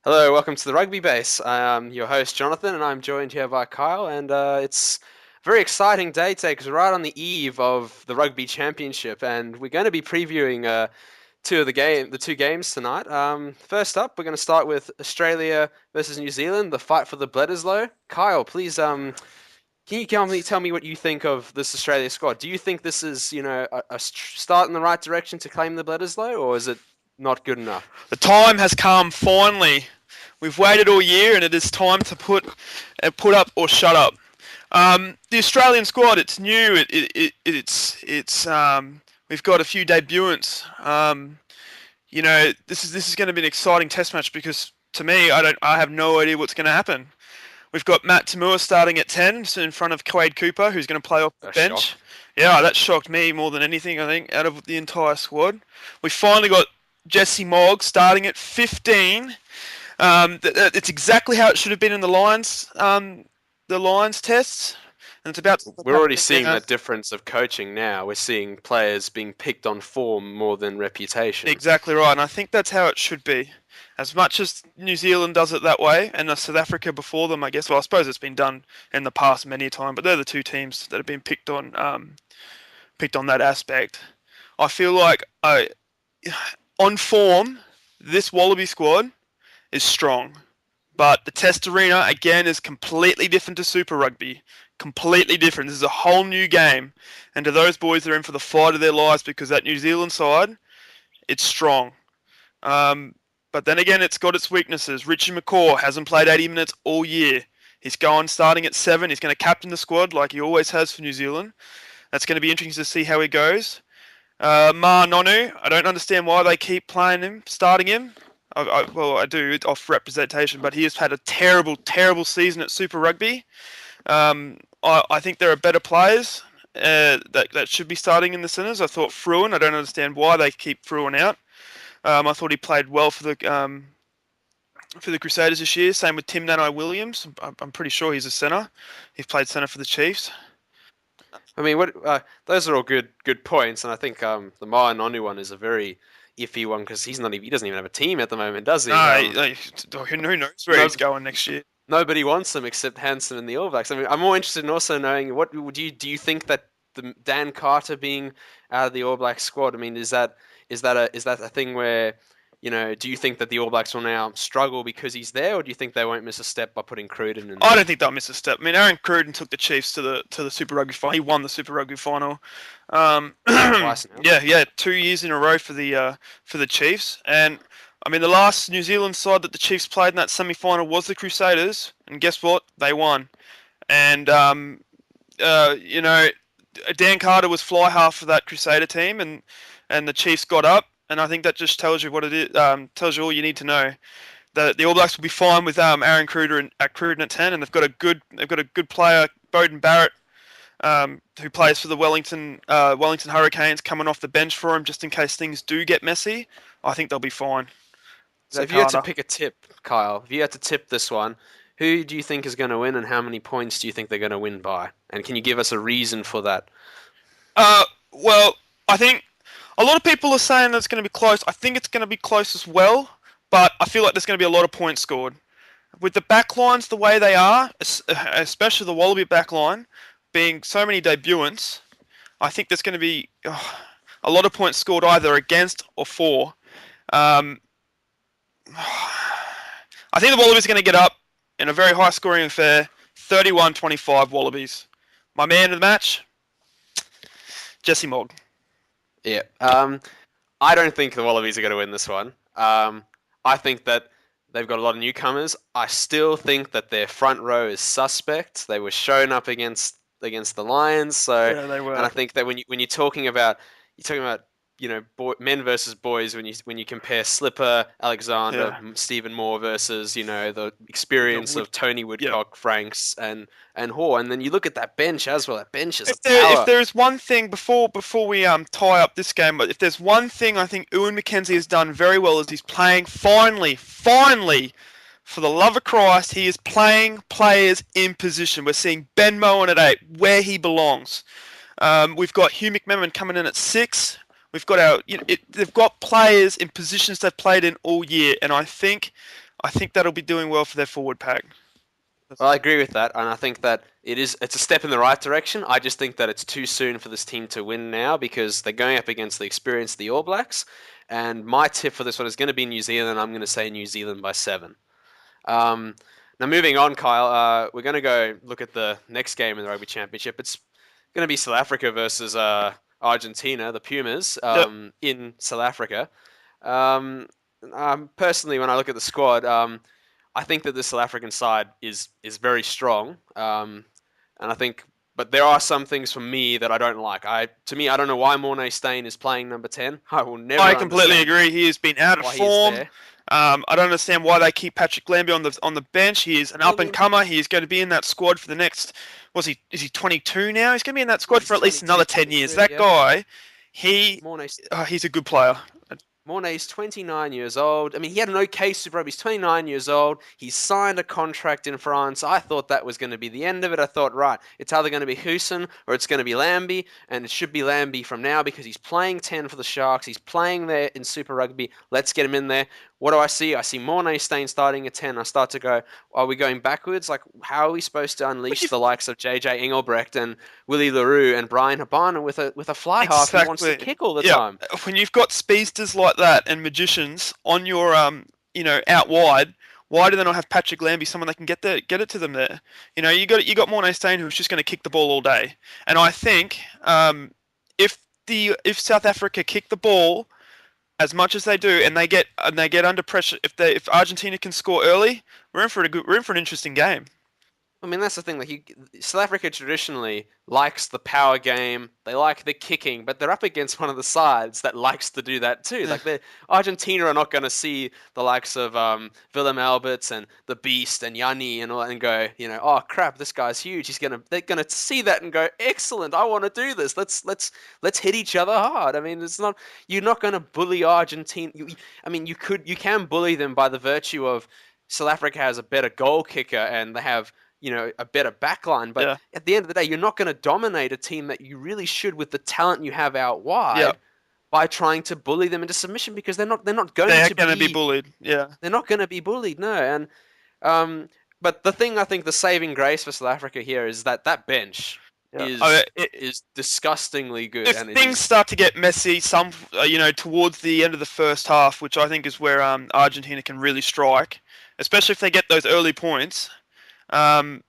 Hello, welcome to the RugbyBase. I am your host, Jonathan, and I'm joined here by Kyle. And it's a very exciting day today because we're right on the eve of the Rugby Championship, and we're going to be previewing the two games tonight. First up, we're going to start with Australia versus New Zealand, the fight for the Bledisloe. Kyle, please, can you tell me what you think of this Australia squad? Do you think this is, a start in the right direction to claim the Bledisloe, or is it not good enough? The time has come finally. We've waited all year, and it is time to put up or shut up. The Australian squad, it's new. We've got a few debutants. This is going to be an exciting test match because to me, I have no idea what's going to happen. We've got Matt Tamua starting at 10 so in front of Quade Cooper, who's going to play off the A bench. shock. Yeah, that shocked me more than anything, I think, out of the entire squad. We finally got Jesse Mogg starting at 15. It's exactly how it should have been in the Lions tests, and it's about. We're already seeing that difference of coaching now. We're seeing players being picked on form more than reputation. Exactly right, and I think that's how it should be. As much as New Zealand does it that way, and South Africa before them, I guess. Well, I suppose it's been done in the past many a time, but they're the two teams that have been picked on that aspect. I feel like on form, this Wallaby squad is strong. But the test arena, again, is completely different to Super Rugby. Completely different. This is a whole new game. And to those boys, they're in for the fight of their lives because that New Zealand side, it's strong. But then again, it's got its weaknesses. Richie McCaw hasn't played 80 minutes all year. He's going starting at 7. He's going to captain the squad like he always has for New Zealand. That's going to be interesting to see how he goes. Ma Nonu, I don't understand why they keep playing him, starting him. I do off representation, but he has had a terrible, terrible season at Super Rugby. I think there are better players that should be starting in the centres. I thought Fruin. I don't understand why they keep Fruin out. I thought he played well for the Crusaders this year. Same with Tim Nanai Williams. I'm pretty sure he's a centre. He's played centre for the Chiefs. I mean, those are all good points, and I think the Ma'a Nonu one is a very iffy one because he doesn't even have a team at the moment, does he? Who knows where he's going next year? Nobody wants him except Hansen and the All Blacks. I mean, I'm more interested in also knowing what do you think that the Dan Carter being out of the All Black squad? I mean, is that a thing where do you think that the All Blacks will now struggle because he's there, or do you think they won't miss a step by putting Cruden in? I don't think they'll miss a step. I mean, Aaron Cruden took the Chiefs to the Super Rugby final. He won the Super Rugby final. Twice now. Yeah, 2 years in a row for the Chiefs. And I mean, the last New Zealand side that the Chiefs played in that semi-final was the Crusaders, and guess what? They won. And Dan Carter was fly half for that Crusader team, and the Chiefs got up. And I think that just tells you what it is. Tells you all you need to know. The All Blacks will be fine with Aaron Cruden at 10, and they've got a good player, Beauden Barrett, who plays for the Wellington Hurricanes, coming off the bench for him just in case things do get messy. I think they'll be fine. So if you had to pick a tip, Kyle, if you had to tip this one, who do you think is going to win, and how many points do you think they're going to win by? And can you give us a reason for that? Well, I think a lot of people are saying that it's going to be close. I think it's going to be close as well, but I feel like there's going to be a lot of points scored. With the backlines the way they are, especially the Wallaby backline, being so many debutants, I think there's going to be a lot of points scored either against or for. I think the Wallabies are going to get up in a very high-scoring affair, 31-25 Wallabies. My man of the match, Jesse Mogg. Yeah. I don't think the Wallabies are going to win this one. I think that they've got a lot of newcomers. I still think that their front row is suspect. They were shown up against the Lions, so Yeah, they were. and I think that when you're talking about men versus boys, when you compare Slipper, Alexander, Stephen Moore versus the experience of Tony Woodcock, Franks, and Hoare, and then you look at that bench as well. That bench is If there's one thing before we tie up this game, but if there's one thing I think Ewan McKenzie has done very well is he's playing finally, for the love of Christ, he is playing players in position. We're seeing Ben Moen at 8, where he belongs. We've got Hugh McMenamin coming in at 6. We've got they've got players in positions they've played in all year, and I think I think that'll be doing well for their forward pack. Well, I agree with that, and I think that it's a step in the right direction. I just think that it's too soon for this team to win now because they're going up against the experience of the All Blacks. And my tip for this one is going to be New Zealand. I'm going to say New Zealand by 7. Um, Now, moving on, Kyle, we're going to go look at the next game in the Rugby Championship. It's going to be South Africa versus Argentina, the Pumas, Yep. in South Africa. Personally, when I look at the squad, I think that the South African side is very strong, and I think, but there are some things for me that I don't like. To me, I don't know why Mornay Steyn is playing number 10. I will I never completely understand agree. He has been out of why he is form. there. I don't understand why they keep Patrick Lambie on the bench. He is an Well, I up and mean, comer. He is going to be in that squad for the next. Is he 22 now? He's going to be in that squad he's for at least 22, another 10 years. 23. That Yeah, guy, he Mornay he's a good player. Mornay's 29 years old. I mean, he had an okay Super Rugby. He's 29 years old. He's signed a contract in France. I thought that was going to be the end of it. I thought, right, it's either going to be Hoosen or it's going to be Lambie, and it should be Lambie from now because he's playing 10 for the Sharks. He's playing there in Super Rugby. Let's get him in there. What do I see? I see Mornay Steyn starting at 10. I start to go, are we going backwards? Like, how are we supposed to When unleash you the likes of JJ Engelbrecht and Willie LaRue and Brian Habana with a fly half who wants to exactly, kick all the yeah. time? When you've got speedsters like that and magicians on your out wide, why do they not have Patrick Lambie, someone that can get it to them there? You got Mornay Steyn who's just going to kick the ball all day, and I think if if South Africa kick the ball as much as they do, and they get under pressure, if Argentina can score early, we're in for an interesting game. I mean, that's the thing. South Africa traditionally likes the power game. They like the kicking, but they're up against one of the sides that likes to do that too. Yeah, Argentina are not going to see the likes of Willem Alberts and the Beast and Yanni and all that and go, oh crap, this guy's huge. They're gonna see that and go, excellent. I want to do this. Let's hit each other hard. I mean, you're not going to bully Argentina. I mean, you can bully them by the virtue of South Africa has a better goal kicker and they have a better backline. But yeah, at the end of the day, you're not going to dominate a team that you really should with the talent you have out yeah. wide by trying to bully them into submission because they're not going They're to going to be be bullied. Yeah, they're not going to be bullied. No, and but the thing I think the saving grace for South Africa here is that bench yeah. is disgustingly good If and it things is. start to get messy, towards the end of the first half, which I think is where Argentina can really strike, especially if they get those early points, um,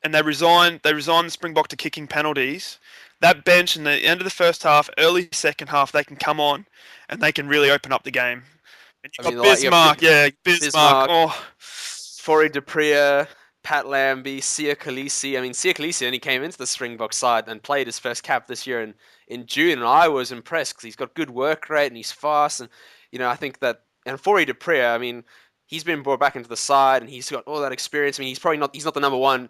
and they resign the Springbok to kicking penalties. That bench in the end of the first half, early second half, they can come on and they can really open up the game. And I you've mean, got like you have Bismarck, yeah, Bismarck. Bismarck, Oh, Fori Dupria, Pat Lambie, Sia Khaleesi. I mean, Sia Khaleesi only came into the Springbok side and played his first cap this year in June, and I was impressed because he's got good work rate and he's fast. And I think that and Fori Dupria, I mean, he's been brought back into the side and he's got all that experience. I mean, he's not the number one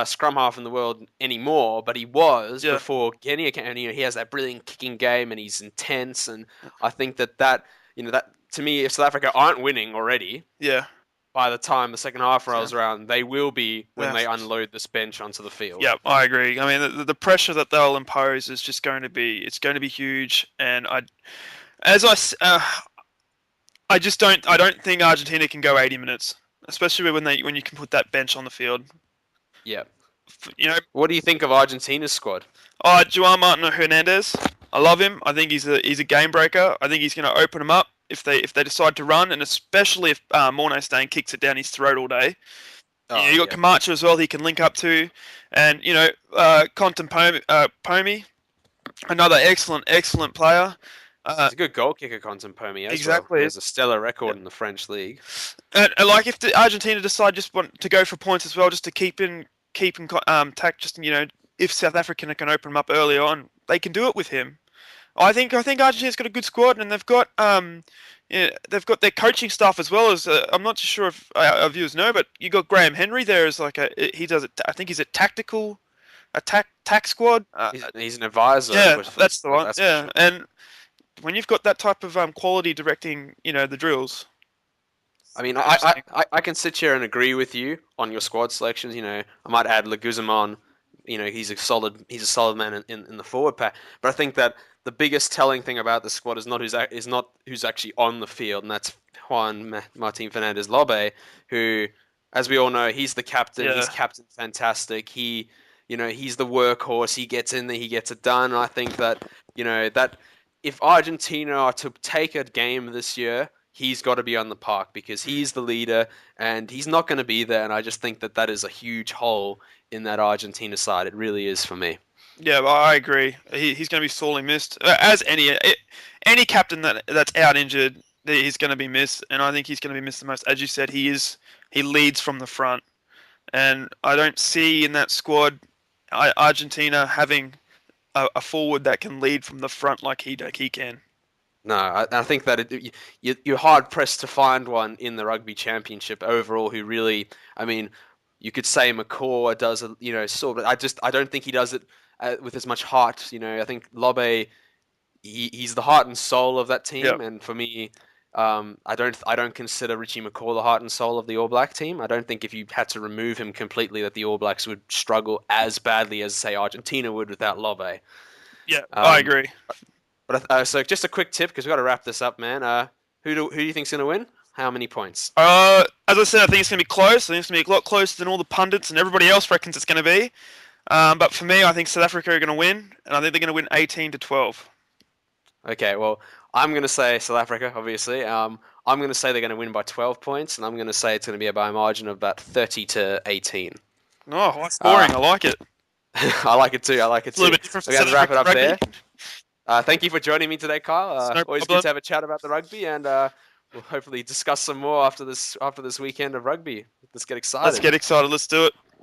scrum half in the world anymore, but he was yeah, before Kenya came. And, he has that brilliant kicking game and he's intense. And I think that to me, if South Africa aren't winning already yeah, by the time the second half yeah. rolls around, they will be when Yeah. they unload this bench onto the field. Yeah, I agree. I mean, the pressure that they'll impose is just going to be huge. And as I just don't think Argentina can go 80 minutes, especially when you can put that bench on the field. Yeah. You know, What do you think of Argentina's squad? Juan Martin Hernandez. I love him. I think he's a game breaker. I think he's going to open them up if they decide to run, and especially if Mornay Steyn kicks it down his throat all day. Oh, You got yeah. Camacho as well. He can link up to, and Content Pomi, another excellent player. He's a good goal kicker, Contempomi, as well. Exactly. He has a stellar Yeah. record in the French league. And like if the Argentina decide just want to go for points as well, just to keep in tact, just if South Africa can open them up early on, they can do it with him. I think Argentina's got a good squad, and they've got their coaching staff as well as I'm not too sure if our viewers know, but you got Graham Henry there as like he does it. I think he's a tactical attack squad. He's an advisor. Yeah, for the that's the squad, one. that's for Yeah, sure. and when you've got that type of quality directing, the drills. I mean, Interesting. I can sit here and agree with you on your squad selections. I might add Leguzamon. He's a solid man in the forward pack. But I think that the biggest telling thing about the squad is not who's actually on the field, and that's Martin Fernandez Lobe, who, as we all know, he's the captain. He's Yeah, captain fantastic. He's the workhorse. He gets in there, he gets it done. And I think that that if Argentina are to take a game this year, he's got to be on the park because he's the leader, and he's not going to be there. And I just think that that is a huge hole in that Argentina side. It really is for me. yeah, I agree. He's going to be sorely missed. As any captain that's out injured, he's going to be missed, and I think he's going to be missed the most. As you said, he leads from the front, and I don't see in that squad Argentina having a forward that can lead from the front like he can. No, I think that you're hard pressed to find one in the rugby championship overall who really, I mean, you could say McCaw does it, sort of. I don't think he does it with as much heart. I think Lobe, he's the heart and soul of that Yep. team, and for me, I don't consider Richie McCaw the heart and soul of the All Black team. I don't think if you had to remove him completely, that the All Blacks would struggle as badly as say Argentina would without Lobe. Yeah, I Um, agree. but so just a quick tip because we've got to wrap this up, man. Who do you think's gonna win? How many points? As I said, I think it's going to be close. I think it's going to be a lot closer than all the pundits and everybody else reckons it's going to be. But for me, I think South Africa are going to win, and I think they're going to win 18-12. Okay, well, I'm going to say South Africa, obviously. I'm going to say they're going to win by 12 points, and I'm going to say it's going to be by a margin of about 30-18. Oh, high scoring. I like it. I like it too. I like it It's a little too. bit different We're from going South to wrap it African up rugby. there. Thank you for joining me today, Kyle. It's no Always good problem. to have a chat about the rugby, and we'll hopefully discuss some more after this weekend of rugby. Let's get Let's excited. get excited. Let's do it.